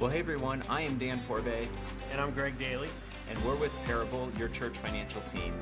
Well, hey everyone, I am Dan Porbay, And I'm Greg Daly. and we're with Parable, your church financial team.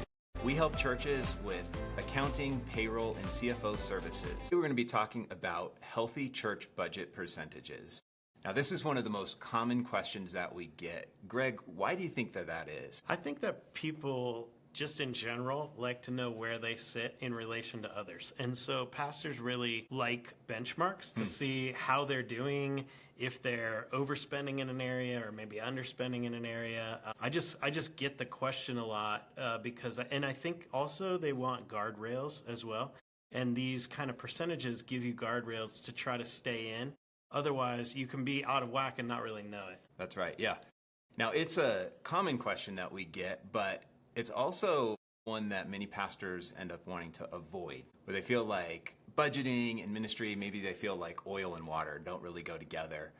We help churches with accounting, payroll, and CFO services. We're going to be talking about healthy church budget percentages. Now, this is one of the most common questions that we get. Greg, why do you think that is? I think that people, just in general, like to know where they sit in relation to others. And so pastors really like benchmarks to see how they're doing, if they're overspending in an area or maybe underspending in an area. I just get the question a lot because I think also they want guardrails as well. And these kind of percentages give you guardrails to try to stay in. Otherwise, you can be out of whack and not really know it. That's right, yeah. Now, it's a common question that we get, but it's also one that many pastors end up wanting to avoid, where they feel like budgeting and ministry, maybe they feel like oil and water don't really go together.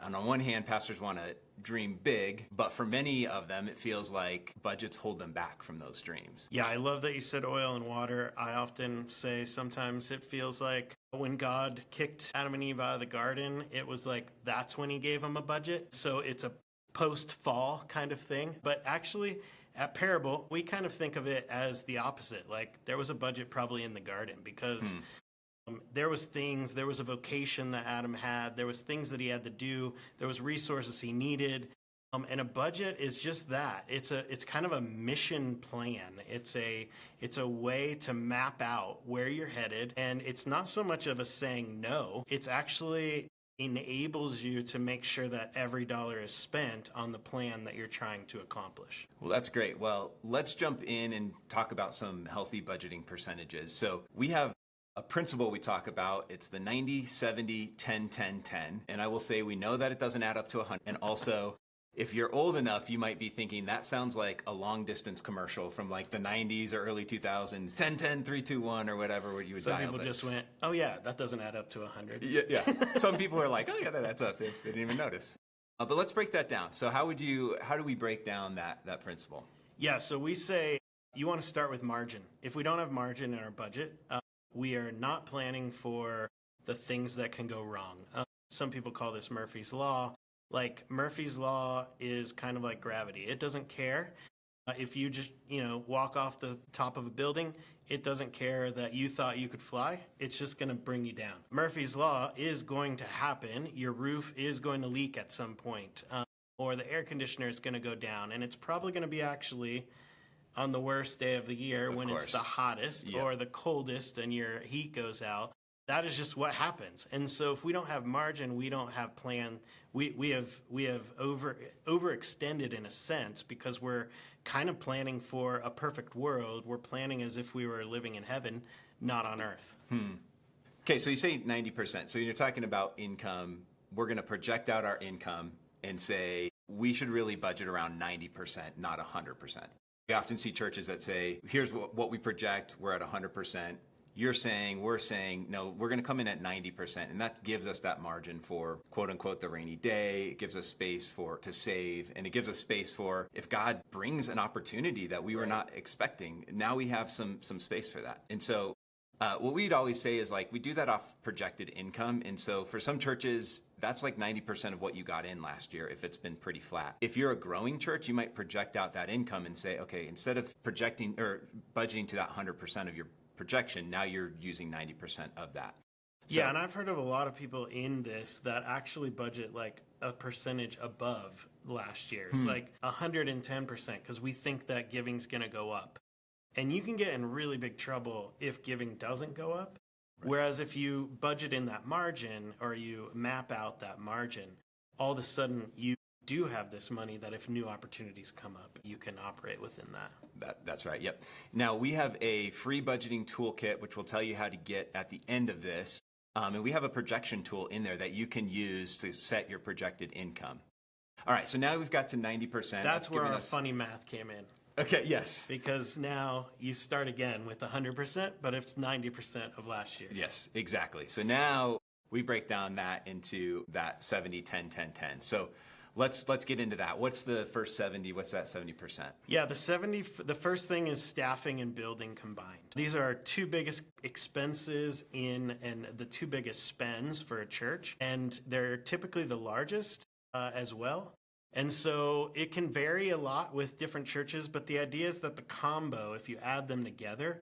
And on one hand, pastors want to dream big, but for many of them, it feels like budgets hold them back from those dreams. Yeah, I love that you said oil and water. I often say sometimes it feels like when God kicked Adam and Eve out of the garden, it was like that's when he gave them a budget. So it's a post-fall kind of thing. But actually, at Parable, we kind of think of it as the opposite. Like there was a budget probably in the garden because there was a vocation that Adam had, there was things that he had to do, there was resources he needed. And a budget is just that. It's kind of a mission plan. It's a way to map out where you're headed. And it's not so much of a saying no. It's actually enables you to make sure that every dollar is spent on the plan that you're trying to accomplish. Well, that's great. Well, let's jump in and talk about some healthy budgeting percentages. So we have a principle we talk about. It's the 90, 70, 10, 10, 10. And I will say we know that it doesn't add up to 100. And also, if you're old enough, you might be thinking that sounds like a long distance commercial from like the 90s or early 2000s, 10, 10, 3, 2, 1 or whatever, where you would dial it. Some people just went, oh yeah, that doesn't add up to 100. Yeah. Some people are like, oh yeah, that adds up. They didn't even notice. But let's break that down. So how do we break down that principle? Yeah, so we say you want to start with margin. If we don't have margin in our budget, we are not planning for the things that can go wrong. Some people call this Murphy's Law. Like Murphy's Law is kind of like gravity. It doesn't care if you just, walk off the top of a building. It doesn't care that you thought you could fly. It's just going to bring you down. Murphy's Law is going to happen. Your roof is going to leak at some point, or the air conditioner is going to go down. And it's probably going to be actually on the worst day of the year when it's the hottest or the coldest and your heat goes out. That is just what happens. And so if we don't have margin, we don't have plan. We have overextended in a sense because we're kind of planning for a perfect world. We're planning as if we were living in heaven, not on earth. Okay, so you say 90%. So you're talking about income. We're going to project out our income and say we should really budget around 90%, not 100%. We often see churches that say, here's what we project, we're at 100%. We're saying, no, we're going to come in at 90%. And that gives us that margin for, quote unquote, the rainy day. It gives us space to save. And it gives us space for if God brings an opportunity that we were not expecting, now we have some space for that. And so what we'd always say is like, we do that off projected income. And so for some churches, that's like 90% of what you got in last year if it's been pretty flat. If you're a growing church, you might project out that income and say, okay, instead of projecting or budgeting to that 100% of your projection, now you're using 90% of that. So, yeah, and I've heard of a lot of people in this that actually budget like a percentage above last year. It's like 110% because we think that giving's going to go up. And you can get in really big trouble if giving doesn't go up. Right. Whereas if you budget in that margin or you map out that margin, all of a sudden you do have this money that if new opportunities come up, you can operate within that. That's right, yep. Now, we have a free budgeting toolkit, which will tell you how to get at the end of this. And we have a projection tool in there that you can use to set your projected income. All right, so now we've got to 90%. That's where our funny math came in. Okay, yes. Because now you start again with 100%, but it's 90% of last year. Yes, exactly. So now we break down that into that 70, 10, 10, 10. So let's get into that. What's the first 70? What's that 70%? Yeah, the first thing is staffing and building combined. These are our two biggest expenses and the two biggest spends for a church, and they're typically the largest. as well. And so it can vary a lot with different churches, but the idea is that the combo, if you add them together,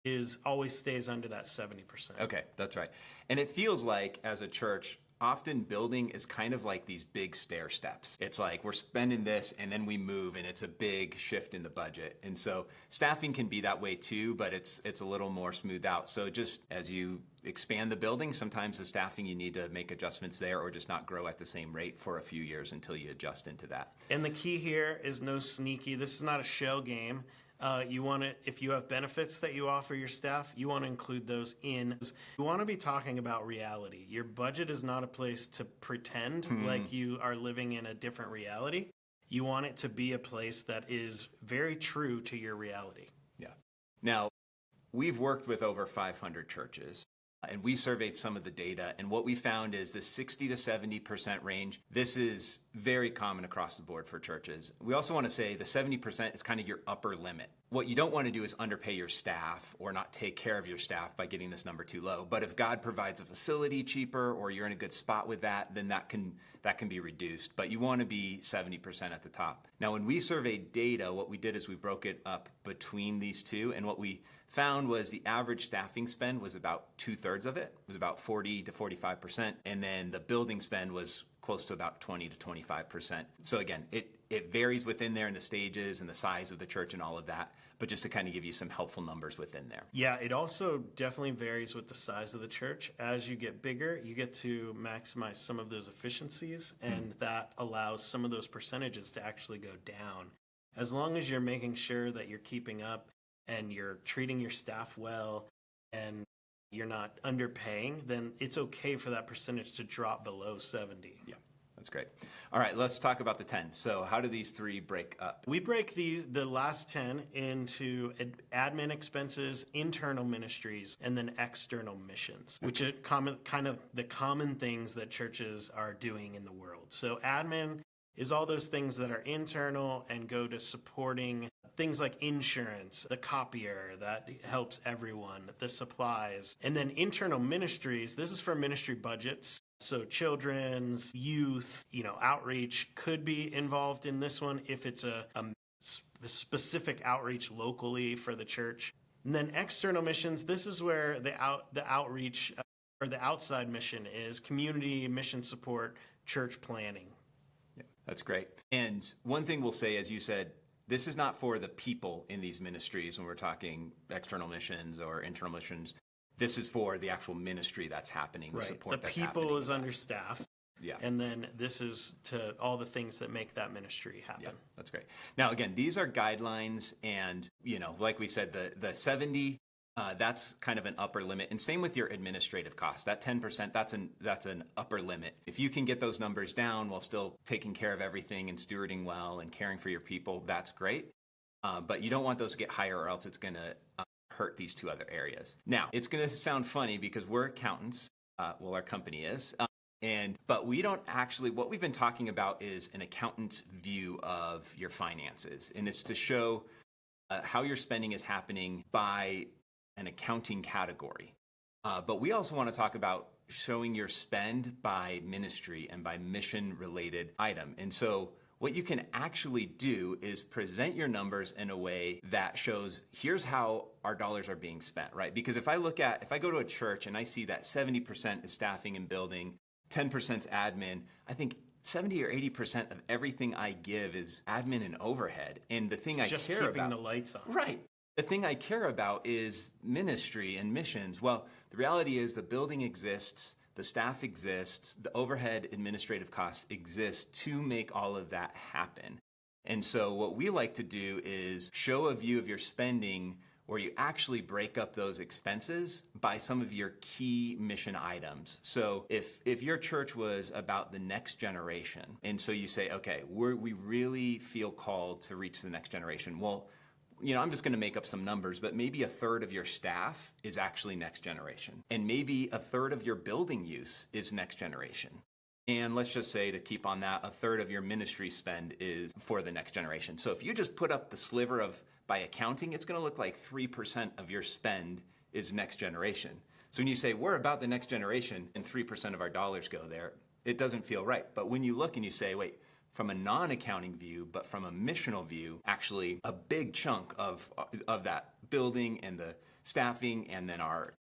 is always stays under that 70%. Okay, that's right. And it feels like as a church, often building is kind of like these big stair steps. It's like we're spending this and then we move and it's a big shift in the budget. And so staffing can be that way too, but it's a little more smoothed out. So just as you expand the building, sometimes the staffing you need to make adjustments there or just not grow at the same rate for a few years until you adjust into that. And the key here is no sneaky. This is not a shell game. You want to, if you have benefits that you offer your staff, you want to include those in. You want to be talking about reality. Your budget is not a place to pretend like you are living in a different reality. You want it to be a place that is very true to your reality. Yeah. Now, we've worked with over 500 churches. And we surveyed some of the data, and what we found is the 60 to 70% range. This is very common across the board for churches. We also want to say the 70% is kind of your upper limit. What you don't want to do is underpay your staff or not take care of your staff by getting this number too low. But if God provides a facility cheaper or you're in a good spot with that, then that can be reduced. But you want to be 70% at the top. Now, when we surveyed data, what we did is we broke it up between these two, and what we found was the average staffing spend was about 2/3 of it, was about 40 to 45%, and then the building spend was close to about 20 to 25%. So again, it varies within there in the stages and the size of the church and all of that, but just to kind of give you some helpful numbers within there. Yeah, it also definitely varies with the size of the church. As you get bigger, you get to maximize some of those efficiencies, and that allows some of those percentages to actually go down. As long as you're making sure that you're keeping up and you're treating your staff well and you're not underpaying, then it's okay for that percentage to drop below 70. Yeah, that's great. All right, let's talk about the 10. So how do these three break up? We break the last 10 into admin expenses, internal ministries, and then external missions, which are kind of the common things that churches are doing in the world. So admin is all those things that are internal and go to supporting things like insurance, the copier that helps everyone, the supplies. And then internal ministries, this is for ministry budgets. So children's, youth, outreach could be involved in this one if it's a specific outreach locally for the church. And then external missions, this is where the outreach or the outside mission is community mission support, church planning. Yeah, that's great. And one thing we'll say, as you said, this is not for the people in these ministries when we're talking external missions or internal missions. This is for the actual ministry that's happening, the support that's happening. The people is understaffed. Yeah. And then this is to all the things that make that ministry happen. Yeah, that's great. Now, again, these are guidelines, and, like we said, the 70, that's kind of an upper limit. And same with your administrative costs. That 10%, that's an upper limit. If you can get those numbers down while still taking care of everything and stewarding well and caring for your people, that's great. But you don't want those to get higher, or else it's going to hurt these two other areas. Now, it's going to sound funny because we're accountants. Our company is. But we don't actually, what we've been talking about is an accountant's view of your finances. And it's to show how your spending is happening by an accounting category. But we also want to talk about showing your spend by ministry and by mission-related item. And so what you can actually do is present your numbers in a way that shows here's how our dollars are being spent, right? Because if I go to a church and I see that 70% is staffing and building, 10% is admin, I think 70 or 80% of everything I give is admin and overhead. And the thing I care about... Just keeping the lights on. Right. The thing I care about is ministry and missions. Well, the reality is the building exists, the staff exists, the overhead administrative costs exist to make all of that happen. And so what we like to do is show a view of your spending where you actually break up those expenses by some of your key mission items. So if your church was about the next generation, and so you say, okay, we really feel called to reach the next generation. Well, I'm just going to make up some numbers, but maybe 1/3 of your staff is actually next generation. And maybe 1/3 of your building use is next generation. And let's just say, to keep on that, 1/3 of your ministry spend is for the next generation. So if you just put up the sliver of, by accounting, it's going to look like 3% of your spend is next generation. So when you say we're about the next generation and 3% of our dollars go there, It doesn't feel right. But when you look and you say, wait, from a non-accounting view, but from a missional view, actually a big chunk of that building and the staffing and then our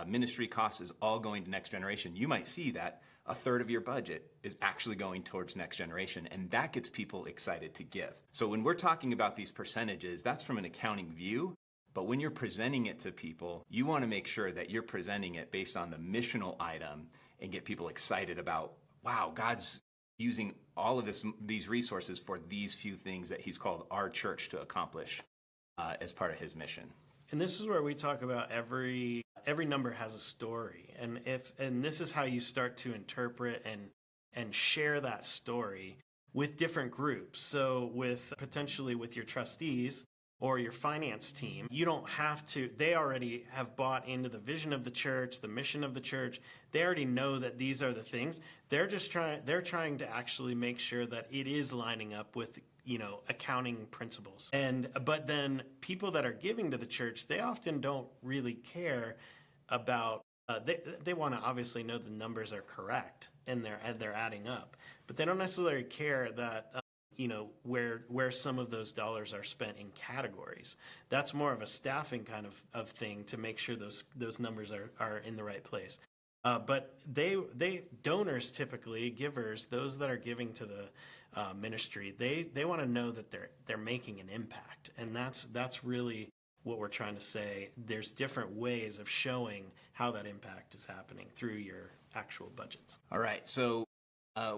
ministry costs is all going to next generation. You might see that a third of your budget is actually going towards next generation, and that gets people excited to give. So when we're talking about these percentages, that's from an accounting view. But when you're presenting it to people, you want to make sure that you're presenting it based on the missional item and get people excited about, wow, God's using all of these resources for these few things that he's called our church to accomplish as part of his mission. And this is where we talk about every number has a story. And this is how you start to interpret and share that story with different groups. So potentially with your trustees or your finance team, you don't have to, they already have bought into the vision of the church, the mission of the church. They already know that these are the things. They're trying to actually make sure that it is lining up with, accounting principles. But then people that are giving to the church, they often don't really care about, they want to obviously know the numbers are correct and they're adding up, but they don't necessarily care that, where some of those dollars are spent in categories. That's more of a staffing kind of thing to make sure those numbers are in the right place. But they donors, typically givers, those that are giving to the ministry, they want to know that they're making an impact, and that's really what we're trying to say. There's different ways of showing how that impact is happening through your actual budgets. All right, so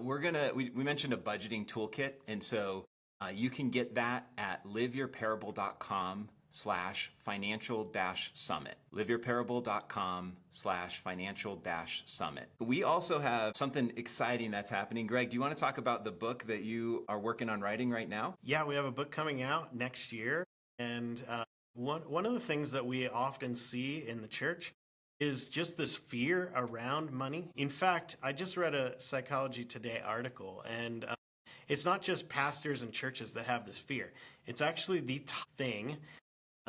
we mentioned a budgeting toolkit, and so you can get that at liveyourparable.com/financial-summit. liveyourparable.com/financial-summit. We also have something exciting that's happening. Greg, do you want to talk about the book that you are working on writing right now? Yeah, we have a book coming out next year, and one of the things that we often see in the church is just this fear around money. In fact, I just read a Psychology Today article, and it's not just pastors and churches that have this fear. It's actually the top thing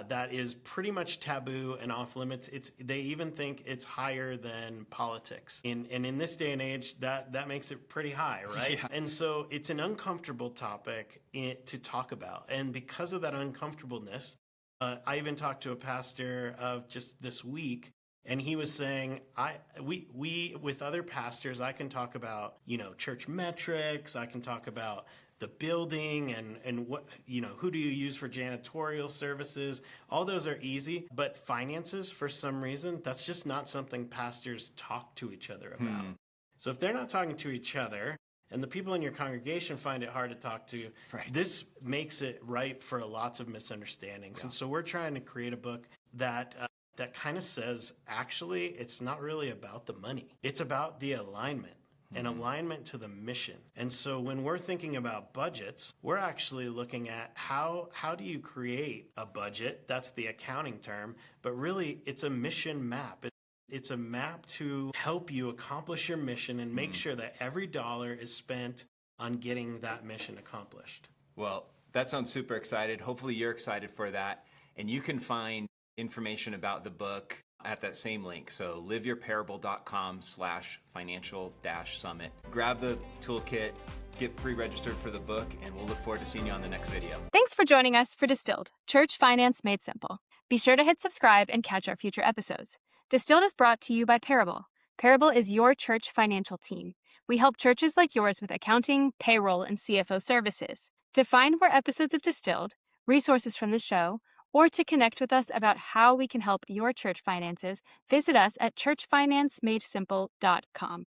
that is pretty much taboo and off limits. They even think it's higher than politics. And in this day and age, that makes it pretty high, right? Yeah. And so it's an uncomfortable topic to talk about. And because of that uncomfortableness, I even talked to a pastor just this week, and he was saying, we with other pastors, I can talk about, church metrics. I can talk about the building and what, who do you use for janitorial services? All those are easy, but finances, for some reason, that's just not something pastors talk to each other about. So if they're not talking to each other, and the people in your congregation find it hard to talk to, right, this makes it ripe for lots of misunderstandings. Yeah. And so we're trying to create a book that kind of says, actually, it's not really about the money. It's about the alignment and alignment to the mission. And so when we're thinking about budgets, we're actually looking at how do you create a budget? That's the accounting term, but really it's a mission map. It's a map to help you accomplish your mission and make sure that every dollar is spent on getting that mission accomplished. Well, that sounds super excited. Hopefully you're excited for that. And you can find information about the book at that same link. So liveyourparable.com/financial-summit. Grab the toolkit, get pre-registered for the book, and we'll look forward to seeing you on the next video. Thanks for joining us for Distilled, Church Finance Made Simple. Be sure to hit subscribe and catch our future episodes. Distilled is brought to you by Parable. Parable is your church financial team. We help churches like yours with accounting, payroll, and CFO services. To find more episodes of Distilled, resources from the show, or to connect with us about how we can help your church finances, visit us at churchfinanceMadeSimple.com.